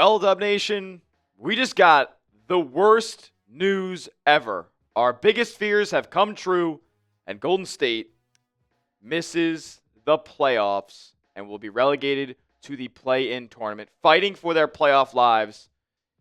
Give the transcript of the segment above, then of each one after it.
Well, Dub Nation, we just got the worst news ever. Our biggest fears have come true, and Golden State misses the playoffs and will be relegated to the play-in tournament, fighting for their playoff lives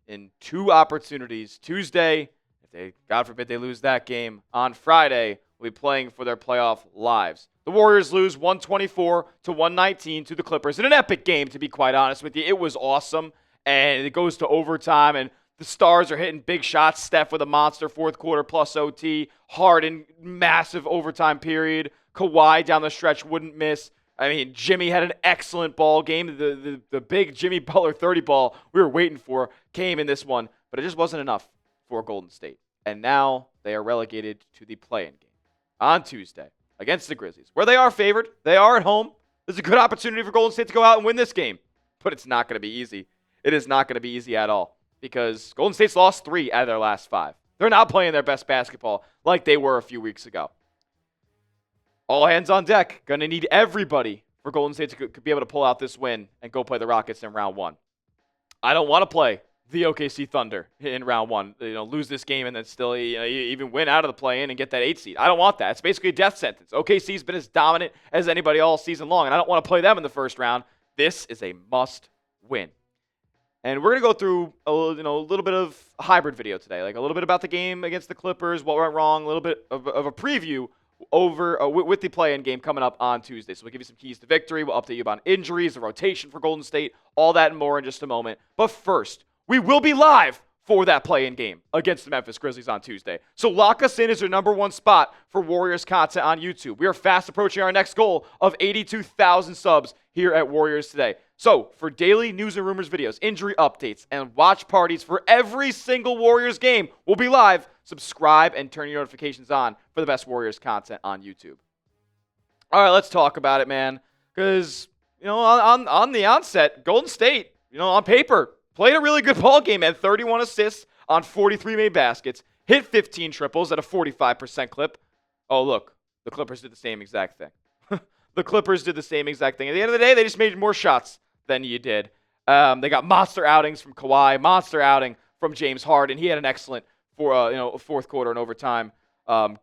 in two opportunities. Tuesday, if they, God forbid they lose that game, on Friday, will be playing for their playoff lives. The Warriors lose 124 to 119 to the Clippers in an epic game, to be quite honest with you. It was awesome, and it goes to overtime, and the stars are hitting big shots. Steph with a monster fourth quarter plus OT. Harden, massive overtime period. Kawhi down the stretch wouldn't miss. I mean, Jimmy had an excellent ball game. The big Jimmy Butler 30 ball we were waiting for came in this one, but it just wasn't enough for Golden State. And now they are relegated to the play-in game on Tuesday against the Grizzlies, where they are favored. They are at home. There's a good opportunity for Golden State to go out and win this game, but it's not going to be easy. It is not going to be easy at all because Golden State's lost 3 out of their last 5. They're not playing their best basketball like they were a few weeks ago. All hands on deck. Going to need everybody for Golden State to be able to pull out this win and go play the Rockets in round 1. I don't want to play the OKC Thunder in round 1. Lose this game and then still even win out of the play-in and get that 8 seed. I don't want that. It's basically a death sentence. OKC's been as dominant as anybody all season long, and I don't want to play them in the first round. This is a must-win. And we're going to go through a little bit of a hybrid video today, like a little bit about the game against the Clippers, what went wrong, a little bit of a preview with the play-in game coming up on Tuesday. So we'll give you some keys to victory. We'll update you about injuries, the rotation for Golden State, all that and more in just a moment. But first, we will be live for that play-in game against the Memphis Grizzlies on Tuesday. So lock us in as your number one spot for Warriors content on YouTube. We are fast approaching our next goal of 82,000 subs here at Warriors Today. So for daily news and rumors videos, injury updates, and watch parties for every single Warriors game, we'll be live. Subscribe and turn your notifications on for the best Warriors content on YouTube. All right, let's talk about it, man. Because, on the onset, Golden State, on paper, played a really good ball game, had 31 assists on 43 made baskets, hit 15 triples at a 45% clip. Oh, look, the Clippers did the same exact thing. The Clippers did the ssame exact thing. At the end of the day, they just made more shots than you did. They got monster outings from Kawhi, monster outing from James Harden. He had an excellent fourth quarter and overtime.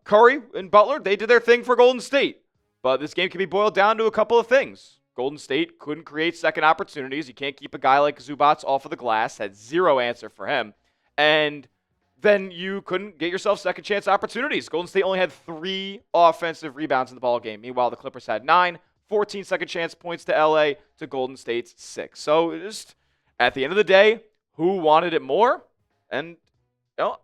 Curry and Butler, they did their thing for Golden State. But this game can be boiled down to a couple of things. Golden State couldn't create second opportunities. You can't keep a guy like Zubats off of the glass. Had zero answer for him. And then you couldn't get yourself second chance opportunities. Golden State only had 3 offensive rebounds in the ball game. Meanwhile, the Clippers had 9, 14 second chance points to LA to Golden State's 6. So just at the end of the day, who wanted it more? And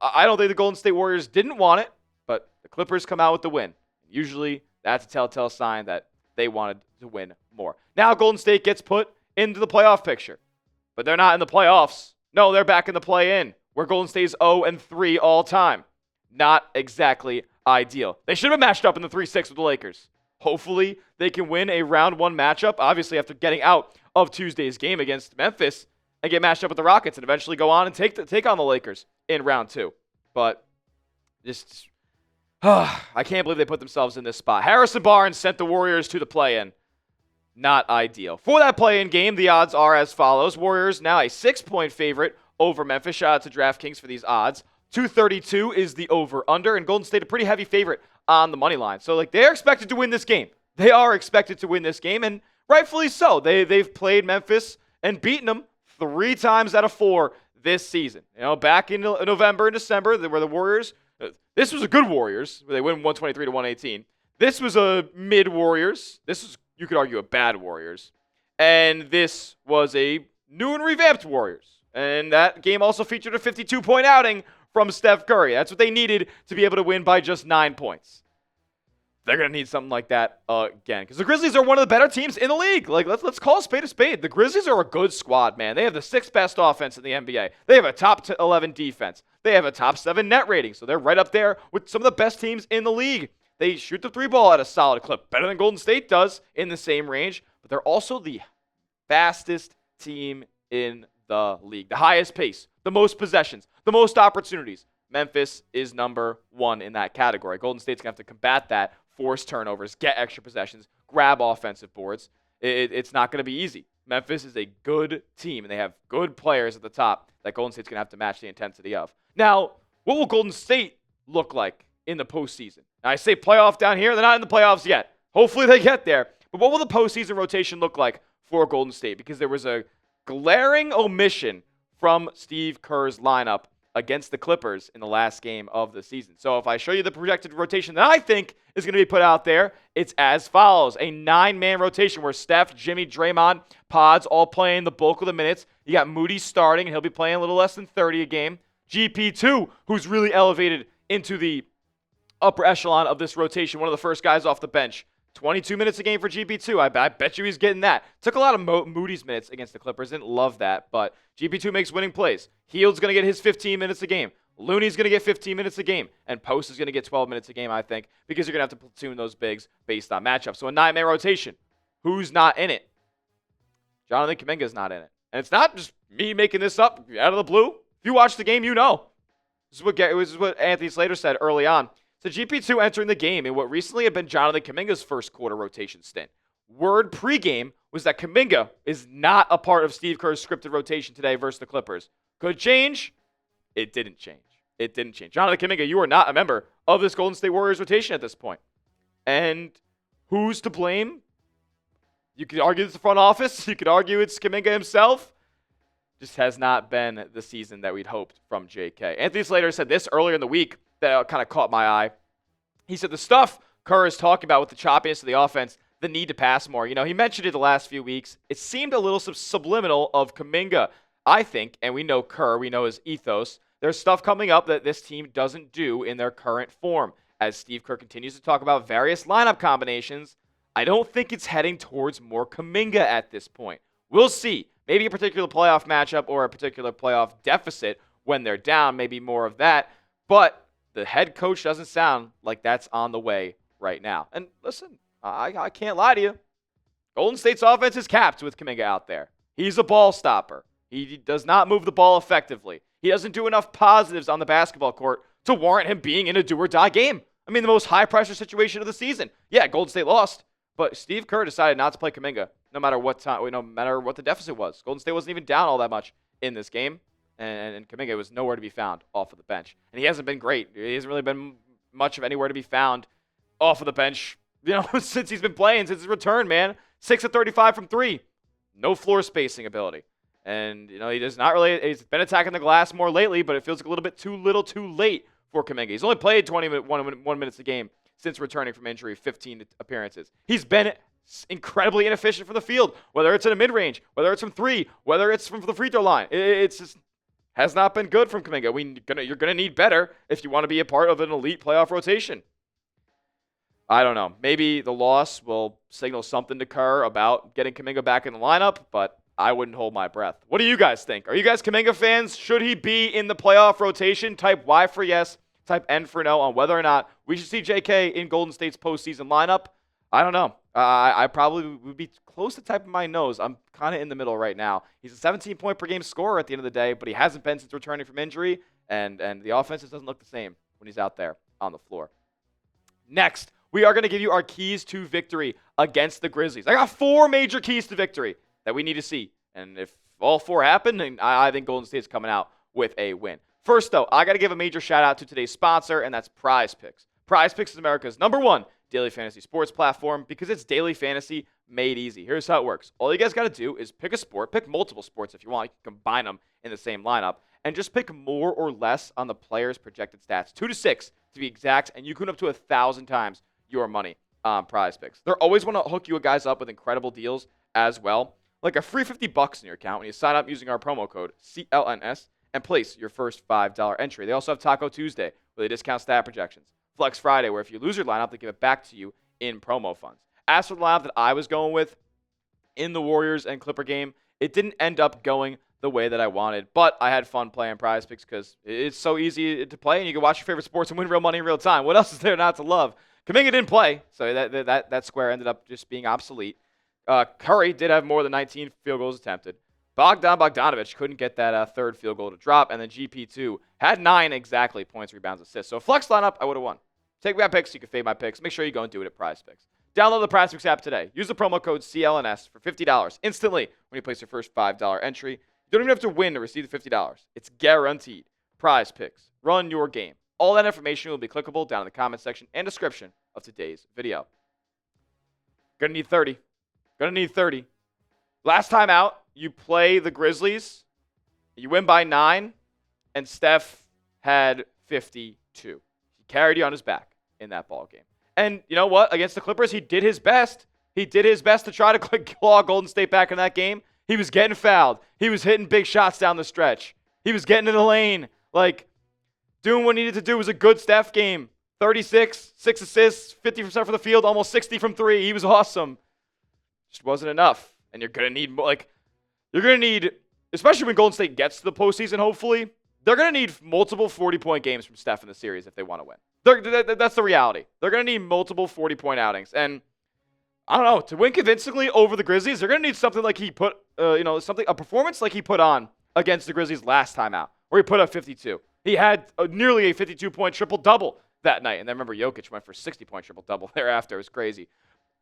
I don't think the Golden State Warriors didn't want it, but the Clippers come out with the win. Usually, that's a telltale sign that they wanted to win more. Now, Golden State gets put into the playoff picture, but they're not in the playoffs. No, they're back in the play-in, where Golden State is 0-3 all time. Not exactly ideal. They should have matched up in the 3-6 with the Lakers. Hopefully, they can win a round 1 matchup, obviously after getting out of Tuesday's game against Memphis, and get matched up with the Rockets and eventually go on and take on the Lakers in round 2. But just, I can't believe they put themselves in this spot. Harrison Barnes sent the Warriors to the play-in. Not ideal. For that play-in game, the odds are as follows. Warriors now a 6-point favorite over Memphis. Shout out to DraftKings for these odds. 232 is the over-under, and Golden State a pretty heavy favorite on the money line. So they're expected to win this game. They are expected to win this game, and rightfully so. They've played Memphis and beaten them 3 times out of 4 this season. Back in November and December, where the Warriors, this was a good Warriors. They win 123 to 118. This was a mid Warriors. This was, you could argue, a bad Warriors. And this was a new and revamped Warriors. And that game also featured a 52-point outing from Steph Curry. That's what they needed to be able to win by just 9 points. They're going to need something like that again. Because the Grizzlies are one of the better teams in the league. Let's call a spade a spade. The Grizzlies are a good squad, man. They have the 6th best offense in the NBA. They have a top 11 defense. They have a top 7 net rating. So they're right up there with some of the best teams in the league. They shoot the 3 ball at a solid clip. Better than Golden State does in the same range. But they're also the fastest team in the league. The highest pace. The most possessions. The most opportunities. Memphis is number 1 in that category. Golden State's going to have to combat that. Force turnovers, get extra possessions, grab offensive boards. It's not going to be easy. Memphis is a good team, and they have good players at the top that Golden State's going to have to match the intensity of. Now, what will Golden State look like in the postseason? Now, I say playoff down here. They're not in the playoffs yet. Hopefully they get there. But what will the postseason rotation look like for Golden State? Because there was a glaring omission from Steve Kerr's lineup against the Clippers in the last game of the season. So if I show you the projected rotation that I think is going to be put out there, it's as follows. A 9-man rotation where Steph, Jimmy, Draymond, Pods all playing the bulk of the minutes. You got Moody starting, and he'll be playing a little less than 30 a game. GP2, who's really elevated into the upper echelon of this rotation, one of the first guys off the bench. 22 minutes a game for GP2. I bet you he's getting that. Took a lot of Moody's minutes against the Clippers. Didn't love that, but GP2 makes winning plays. Hield's going to get his 15 minutes a game. Looney's going to get 15 minutes a game. And Post is going to get 12 minutes a game, I think, because you're going to have to platoon those bigs based on matchups. So a 9-man rotation. Who's not in it? Jonathan Kuminga's not in it. And it's not just me making this up out of the blue. If you watch the game, you know. This is what Anthony Slater said early on. So GP2 entering the game in what recently had been Jonathan Kuminga's first quarter rotation stint. Word pregame was that Kuminga is not a part of Steve Kerr's scripted rotation today versus the Clippers. Could change. It didn't change. It didn't change. Jonathan Kuminga, you are not a member of this Golden State Warriors rotation at this point. And who's to blame? You could argue it's the front office. You could argue it's Kuminga himself. Just has not been the season that we'd hoped from JK. Anthony Slater said this earlier in the week that kind of caught my eye. He said the stuff Kerr is talking about with the choppiness of the offense, the need to pass more. You know, he mentioned it the last few weeks. It seemed a little subliminal of Kuminga, I think, and we know Kerr, we know his ethos. There's stuff coming up that this team doesn't do in their current form. As Steve Kerr continues to talk about various lineup combinations, I don't think it's heading towards more Kuminga at this point. We'll see. Maybe a particular playoff matchup or a particular playoff deficit when they're down, maybe more of that. But the head coach doesn't sound like that's on the way right now. And listen, I can't lie to you. Golden State's offense is capped with Kuminga out there. He's a ball stopper. He does not move the ball effectively. He doesn't do enough positives on the basketball court to warrant him being in a do-or-die game. I mean, the most high-pressure situation of the season. Yeah, Golden State lost, but Steve Kerr decided not to play Kuminga no matter what time, no matter what the deficit was. Golden State wasn't even down all that much in this game. And Kuminga was nowhere to be found off of the bench. And he hasn't been great. He hasn't really been much of anywhere to be found off of the bench, since he's been playing, since his return, man. 6 of 35 from 3. No floor spacing ability. And, he does not really, he's been attacking the glass more lately, but it feels like a little bit too little too late for Kuminga. He's only played 1 minutes a game since returning from injury, 15 appearances. He's been incredibly inefficient from the field, whether it's in a mid-range, whether it's from 3, whether it's from the free throw line. It's just has not been good from Kuminga. You're going to need better if you want to be a part of an elite playoff rotation. I don't know. Maybe the loss will signal something to Kerr about getting Kuminga back in the lineup, but I wouldn't hold my breath. What do you guys think? Are you guys Kuminga fans? Should he be in the playoff rotation? Type Y for yes, type N for no on whether or not we should see JK in Golden State's postseason lineup. I don't know. I probably would be close to typing my nose. I'm kind of in the middle right now. He's a 17-point per game scorer at the end of the day, but he hasn't been since returning from injury, and the offense just doesn't look the same when he's out there on the floor. Next, we are going to give you our keys to victory against the Grizzlies. I got 4 major keys to victory that we need to see, and if all 4 happen, then I think Golden State's coming out with a win. First, though, I got to give a major shout-out to today's sponsor, and that's Prize Picks. Prize Picks is America's #1 daily fantasy sports platform because it's daily fantasy made easy. Here's how it works. All you guys got to do is pick a sport, pick multiple sports if you want. You can combine them in the same lineup, and just pick more or less on the player's projected stats, 2 to 6 to be exact, and you can up to 1,000 times your money on Prize Picks. They're always want to hook you guys up with incredible deals as well, like a free $50 in your account when you sign up using our promo code CLNS and place your first $5 entry. They also have Taco Tuesday, where they discount stat projections. Flex Friday, where if you lose your lineup, they give it back to you in promo funds. As for the lineup that I was going with in the Warriors and Clipper game, it didn't end up going the way that I wanted, but I had fun playing Prize Picks because it's so easy to play, and you can watch your favorite sports and win real money in real time. What else is there not to love? Kuminga didn't play, so that square ended up just being obsolete. Curry did have more than 19 field goals attempted. Bogdanovich couldn't get that third field goal to drop, and then GP2 had 9 exactly points, rebounds, assists. So flex lineup, I would have won. Take my picks, you can fade my picks. Make sure you go and do it at Prize Picks. Download the PrizePicks app today. Use the promo code CLNS for $50 instantly when you place your first $5 entry. You don't even have to win to receive the $50. It's guaranteed. PrizePicks. Run your game. All that information will be clickable down in the comment section and description of today's video. Gonna need 30. Gonna need 30. Last time out, you play the Grizzlies. You win by 9, and Steph had 52. He carried you on his back in that ball game. And you know what? Against the Clippers, he did his best. He did his best to try to claw Golden State back in that game. He was getting fouled. He was hitting big shots down the stretch. He was getting in the lane. Like, doing what he needed to do. Was a good Steph game. 36, 6 assists, 50% from the field, almost 60 from 3. He was awesome. Just wasn't enough. And you're going to need more. Like, you're going to need, especially when Golden State gets to the postseason, hopefully, they're going to need multiple 40-point games from Steph in the series if they want to win. That's the reality. They're going to need multiple 40-point outings. And I don't know, to win convincingly over the Grizzlies, they're going to need something like he put, a performance like he put on against the Grizzlies last time out, where he put up 52. He had nearly a 52-point triple-double that night. And then remember, Jokic went for a 60-point triple-double thereafter. It was crazy.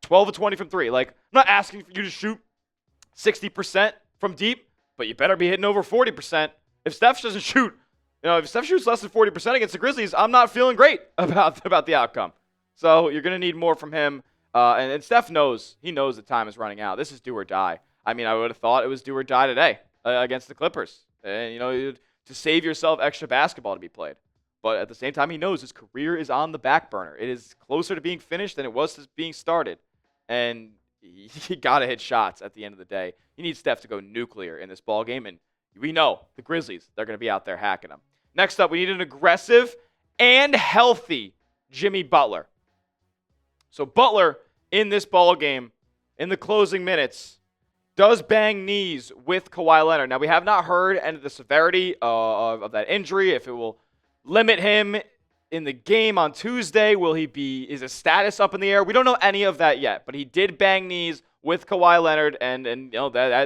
12 of 20 from 3. Like, I'm not asking for you to shoot 60% from deep, but you better be hitting over 40%. If Steph doesn't shoot, if Steph shoots less than 40% against the Grizzlies, I'm not feeling great about the outcome. So you're going to need more from him. And Steph knows. He knows the time is running out. This is do or die. I mean, I would have thought it was do or die today against the Clippers. And, to save yourself extra basketball to be played. But at the same time, he knows his career is on the back burner. It is closer to being finished than it was to being started. And he got to hit shots at the end of the day. He needs Steph to go nuclear in this ball game. And we know the Grizzlies, they're going to be out there hacking them. Next up, we need an aggressive and healthy Jimmy Butler. So Butler in this ball game, in the closing minutes, does bang knees with Kawhi Leonard. Now, we have not heard any of the severity of that injury, if it will limit him in the game on Tuesday. Is his status up in the air? We don't know any of that yet, but he did bang knees with Kawhi Leonard, and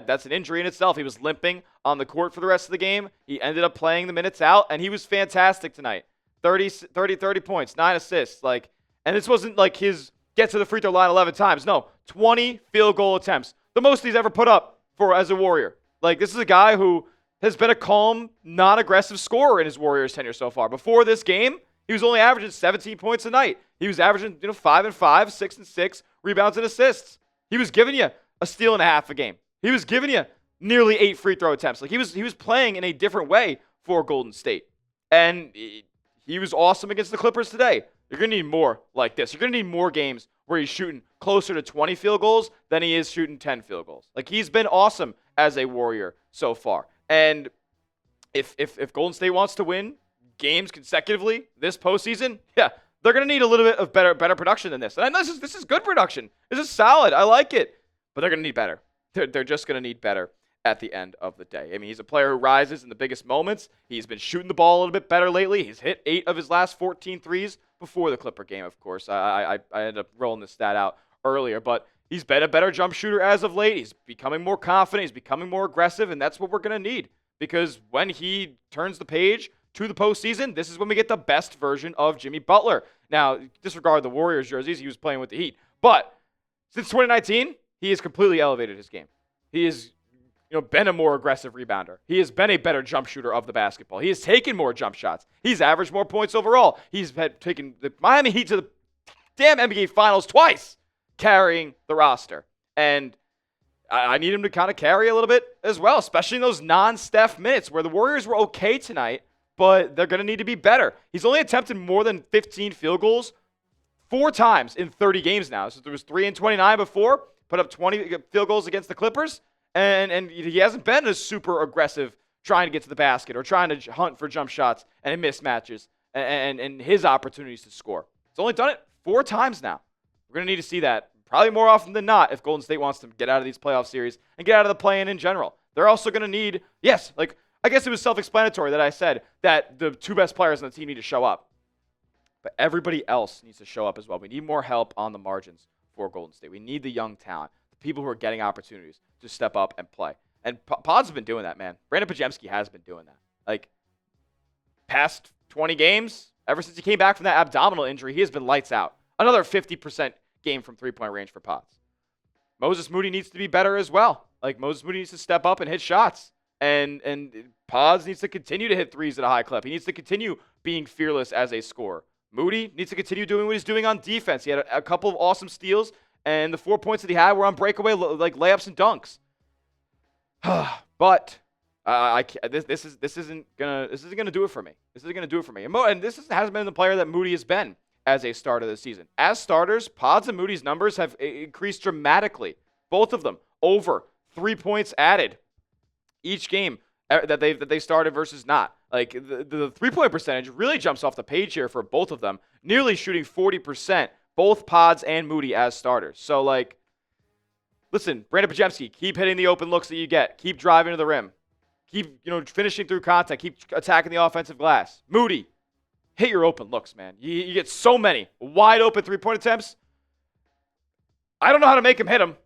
that's an injury in itself. He was limping on the court for the rest of the game. He ended up playing the minutes out, and he was fantastic tonight. 30 points, 9 assists. And this wasn't like his get to the free throw line 11 times. No, 20 field goal attempts. The most he's ever put up as a Warrior. This is a guy who has been a calm, non-aggressive scorer in his Warriors tenure so far. Before this game, he was only averaging 17 points a night. He was averaging 5 and 5, 6 and 6 rebounds and assists. He was giving you a steal and a half a game. He was giving you nearly 8 free throw attempts. He was playing in a different way for Golden State. And he was awesome against the Clippers today. You're going to need more like this. You're going to need more games where he's shooting closer to 20 field goals than he is shooting 10 field goals. He's been awesome as a Warrior so far. And if Golden State wants to win games consecutively this postseason, yeah, they're going to need a little bit of better production than this. And I know this is good production. This is solid. I like it. But they're going to need better. They're just going to need better at the end of the day. I mean, he's a player who rises in the biggest moments. He's been shooting the ball a little bit better lately. He's hit 8 of his last 14 threes before the Clipper game, of course. I ended up rolling this stat out earlier, but he's been a better jump shooter as of late. He's becoming more confident. He's becoming more aggressive, and that's what we're going to need, because when he turns the page to the postseason, this is when we get the best version of Jimmy Butler. Now, disregard the Warriors jerseys. He was playing with the Heat. But since 2019, he has completely elevated his game. He has been a more aggressive rebounder. He has been a better jump shooter of the basketball. He has taken more jump shots. He's averaged more points overall. He's taken the Miami Heat to the damn NBA Finals twice, carrying the roster. And I need him to kind of carry a little bit as well, especially in those non-Steph minutes where the Warriors were okay tonight, but they're going to need to be better. He's only attempted more than 15 field goals 4 times in 30 games now. So there was 3 and 29 before, put up 20 field goals against the Clippers. And he hasn't been as super aggressive trying to get to the basket or trying to hunt for jump shots and mismatches and his opportunities to score. He's only done it 4 times now. We're going to need to see that probably more often than not if Golden State wants to get out of these playoff series and get out of the play-in in general. They're also going to need, I guess it was self-explanatory that I said that the 2 best players on the team need to show up. But everybody else needs to show up as well. We need more help on the margins for Golden State. We need the young talent, the people who are getting opportunities to step up and play. And Pods has been doing that, man. Brandin Podziemski has been doing that. Past 20 games, ever since he came back from that abdominal injury, he has been lights out. Another 50% game from three-point range for Pods. Moses Moody needs to be better as well. Like, Moses Moody needs to step up and hit shots. And Pods needs to continue to hit threes at a high clip. He needs to continue being fearless as a scorer. Moody needs to continue doing what he's doing on defense. He had a couple of awesome steals, and the 4 points that he had were on breakaway like layups and dunks. But this isn't gonna do it for me. This isn't gonna do it for me. And this hasn't been the player that Moody has been as a starter this season. As starters, Pods and Moody's numbers have increased dramatically. Both of them over 3 points added each game that they started versus not. Like, the 3-point percentage really jumps off the page here for both of them, nearly shooting 40%, both Pods and Moody as starters. So, like, listen, Brandin Podziemski, keep hitting the open looks that you get. Keep driving to the rim. Keep, finishing through contact. Keep attacking the offensive glass. Moody, hit your open looks, man. You get so many wide open 3-point attempts. I don't know how to make him hit them.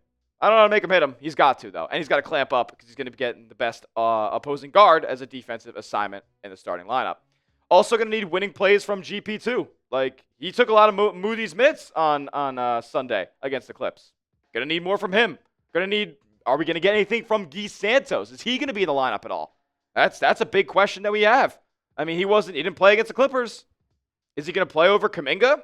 He's got to, though. And he's got to clamp up because he's going to be getting the best opposing guard as a defensive assignment in the starting lineup. Also going to need winning plays from GP, too. Like, he took a lot of Moody's minutes on Sunday against the Clips. Going to need more from him. Are we going to get anything from Guy Santos? Is he going to be in the lineup at all? That's a big question that we have. I mean, he didn't play against the Clippers. Is he going to play over Kuminga?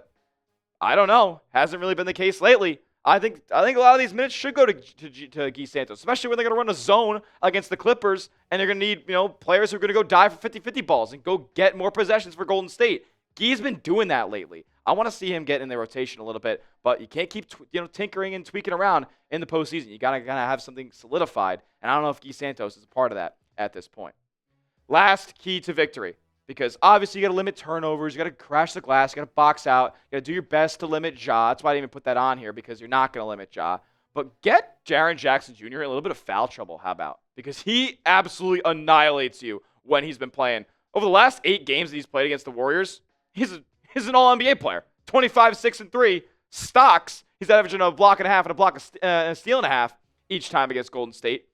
I don't know. Hasn't really been the case lately. I think a lot of these minutes should go to Guy Santos, especially when they're going to run a zone against the Clippers, and they're going to need players who are going to go dive for 50-50 balls and go get more possessions for Golden State. Guy's been doing that lately. I want to see him get in the rotation a little bit, but you can't keep tinkering and tweaking around in the postseason. You gotta have something solidified, and I don't know if Guy Santos is a part of that at this point. Last key to victory. Because obviously you got to limit turnovers, you got to crash the glass, you got to box out, you got to do your best to limit Ja. That's why I didn't even put that on here, because you're not going to limit Ja. But get Jaren Jackson Jr. in a little bit of foul trouble, how about? Because he absolutely annihilates you when he's been playing. Over the last 8 games that he's played against the Warriors, he's an all-NBA player. 25, 6, and 3. Stocks, he's averaging a block and a half and a steal and a half each time against Golden State.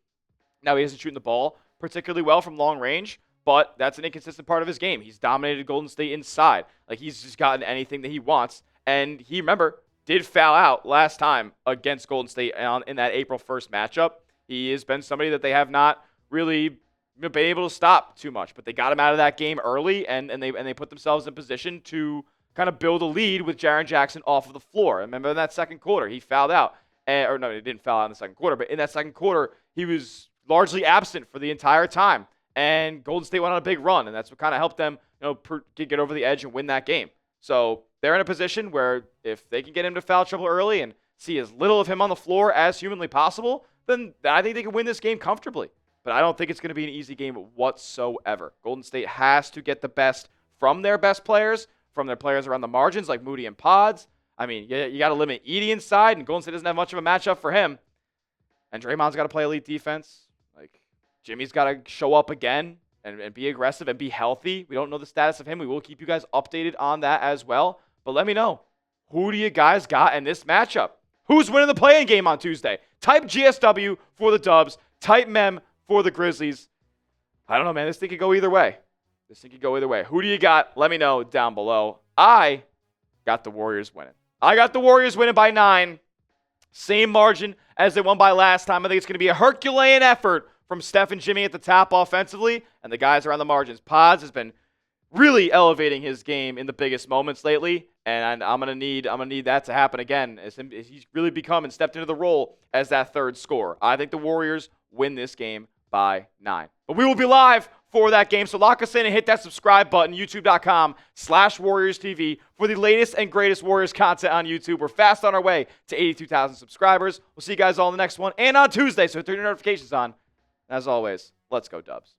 Now he isn't shooting the ball particularly well from long range, but that's an inconsistent part of his game. He's dominated Golden State inside. Like, he's just gotten anything that he wants. And he, remember, did foul out last time against Golden State in that April 1st matchup. He has been somebody that they have not really been able to stop too much. But they got him out of that game early, and they put themselves in position to kind of build a lead with Jaren Jackson off of the floor. Remember in that second quarter, he fouled out. Or no, he didn't foul out in the second quarter. But in that second quarter, he was largely absent for the entire time. And Golden State went on a big run, and that's what kind of helped them, get over the edge and win that game. So they're in a position where if they can get him to foul trouble early and see as little of him on the floor as humanly possible, then I think they can win this game comfortably. But I don't think it's going to be an easy game whatsoever. Golden State has to get the best from their best players, from their players around the margins like Moody and Pods. I mean, you got to limit Edey inside, and Golden State doesn't have much of a matchup for him. And Draymond's got to play elite defense. Like, Jimmy's got to show up again and be aggressive and be healthy. We don't know the status of him. We will keep you guys updated on that as well. But let me know, who do you guys got in this matchup? Who's winning the play-in game on Tuesday? Type GSW for the Dubs. Type MEM for the Grizzlies. I don't know, man. This thing could go either way. Who do you got? Let me know down below. I got the Warriors winning. By 9. Same margin as they won by last time. I think it's going to be a Herculean effort from Steph and Jimmy at the top offensively, and the guys around the margins. Pods has been really elevating his game in the biggest moments lately, and I'm gonna need that to happen again as he's really become and stepped into the role as that third scorer. I think the Warriors win this game by 9. But we will be live for that game, so lock us in and hit that subscribe button, youtube.com/WarriorsTV, for the latest and greatest Warriors content on YouTube. We're fast on our way to 82,000 subscribers. We'll see you guys all in the next one and on Tuesday, so turn your notifications on. As always, let's go Dubs.